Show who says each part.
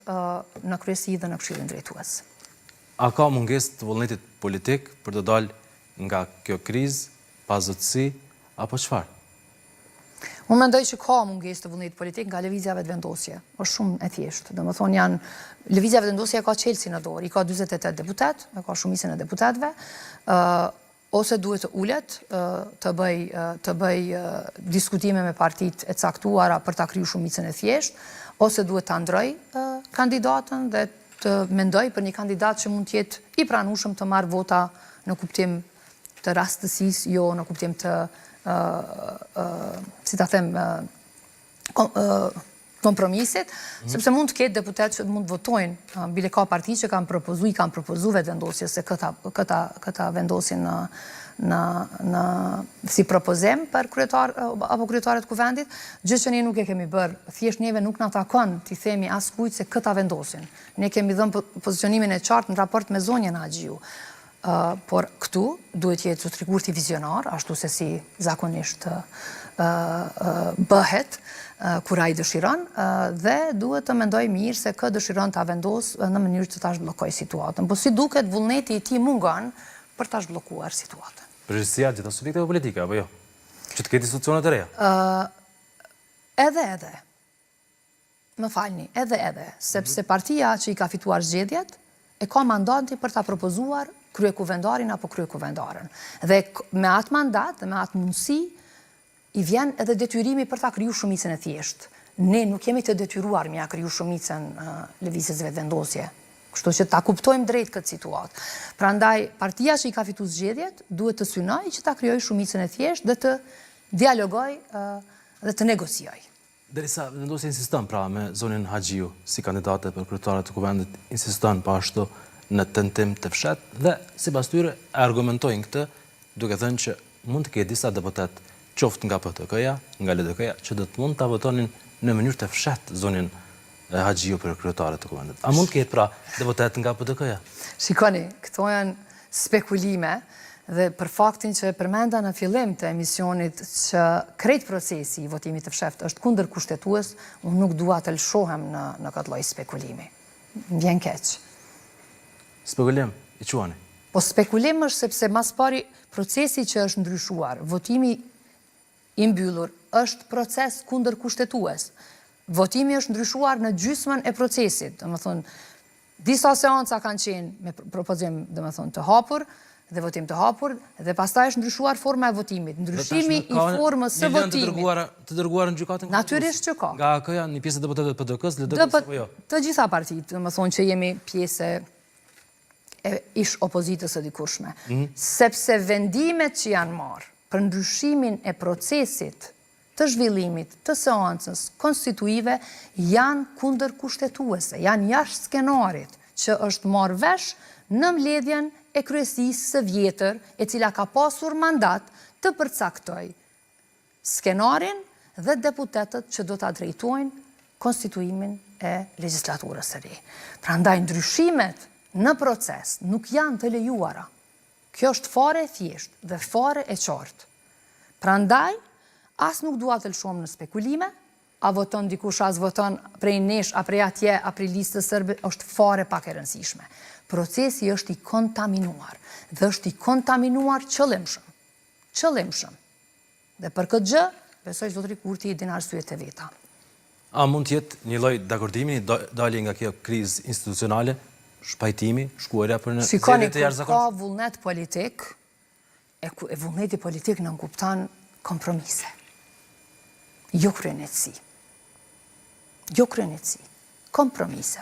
Speaker 1: në kryesi dhe në këshillin drejtues.
Speaker 2: A ka mungesë të vullnetit politik për të dalë nga kjo krizë, pazotësi apo çfarë?
Speaker 1: Unë mendoj që ka mungesë të vullnetit politik nga lëvizja vetëvendosje. Është shumë e thjeshtë. Domethënë lëvizja vetëvendosje ka Çelsin në dorë, i ka 48 deputet, ka shumicën e deputetëve. Ose duhet të ulet, të bëj diskutime me partitë e caktuara për ta kriju shumicën e thjeshtë, ose duhet ta ndroj kandidatën dhe të mendoj për një kandidat që mund të jetë i pranueshëm të marrë vota në kuptim të rastësisë, jo në kuptim të si ta them kompromisit, sepse mund të ketë deputet që mund të votojnë, bile ka parti që kanë propozu vetëvendosje se këta vendosin si propozim për kryetar apo kryetaret kuvendit, gjë që ne nuk e kemi bërë, thjesht neve nuk na takon t'i themi askujt se këta vendosin. Ne kemi dhënë pozicionimin e qartë në raport me zonjën Haxhiu. Por këtu duhet jetë zotrikur t'i vizionar, ashtu se si zakonisht bëhet kur ai dëshiron, dhe duhet të mendoj mirë se kë dëshiron ta vendos në mënyrë që ta zhbllokojë situatën. Po si duket vullneti i tij mungon për ta zhbllokuar situatën.
Speaker 2: Përgjegjësia gjitha subjekteve politike apo jo? Që të ketë institucione të reja?
Speaker 1: Edhe. Më falni, edhe, sepse partia që i ka fituar zgjedhjet e ka mandatin për ta propozuar kryekuvendarin apo kryekuvendaren. Dhe me atë mandat dhe me atë mundësi i vjen edhe detyrimi për ta kriju shumicën e thjeshtë. Ne nuk jemi të detyruar me ja kriju shumicën lëvizjes vetëvendosje. Kështu që ta kuptojmë drejt këtë situatë. Prandaj, partia që i ka fituar zgjedhjet duhet të synojë që ta krijojë shumicën e thjeshtë dhe të dialogojë dhe të negociojë.
Speaker 2: Derisa vendosja insiston pra me zonën Haxhiu si kandidate për kryetarët të kuvendit, insiston pa ashtu në tentim të fshet dhe sipas tyre argumentojnë këtë duke thënë që mund të ketë disa deputet qoftë nga PTK-ja, nga LDK-ja, që do të mund ta votonin në mënyrë të fshet zonën Haxhiu për kryetarët të kuvendit. A mund të ketë pra deputet nga PTK-ja?
Speaker 1: Shikoni, këto janë spekulime dhe për faktin që përmenda në fillim të emisionit që krejt procesi i votimit të fshehtë është kundër kushtetues, unë nuk dua të lëshohem në këtë lloj spekulimi. M'vjen keq.
Speaker 2: Spekulim, i quani?
Speaker 1: Po spekulim është sepse mas pari procesi që është ndryshuar, votimi i mbyllur, është proces kundër kushtetues. Votimi është ndryshuar në gjysmën e procesit, domethënë disa seanca kanë qenë me propozim domethënë të hapur dhe votim të hapur dhe pastaj është ndryshuar forma e votimit. Ndryshimi i formës së votimit.
Speaker 2: Të dërguar në gjykatën?
Speaker 1: Natyrisht që ka.
Speaker 2: Nga AK-ja një pjesë e deputetëve të PDK-s, LDK-s apo jo?
Speaker 1: Të gjitha partitë, domethënë që jemi pjesë e ish opozitës së dikurshme. Sepse vendimet që janë marrë për ndryshimin e procesit të zhvillimit të seancës konstituive janë kundër kushtetuese, janë jashtë skenarit që është marrë vesh në mbledhjen e kryesisë së vjetër, e cila ka pasur mandat të përcaktoj skenarin dhe deputetët që do ta drejtojnë konstituimin e legjislaturës së re. Prandaj ndryshimet në proces nuk janë të lejuara. Kjo është fare e thjeshtë dhe fare e qartë. Prandaj, as nuk dua të lëshohem në spekulime, a voton dikush, as voton prej nesh, a prej atje, a prej listës sërbe, është fare pak e rëndësishme. Procesi është i kontaminuar, dhe është i kontaminuar qëllimshëm. Qëllimshëm. Dhe për këtë gjë, besoj zotri Kurti i din arsyet e veta.
Speaker 2: A mund të jetë një lloj dakordimi, dalje nga kjo krizë institucionale, shpajtimi, shkuarja për në zgjedhje të jashtëzakonshme?
Speaker 1: Ka vullnet politik, e vullneti politik nënkupton kompromise. Jo kryenietësi. Kompromise.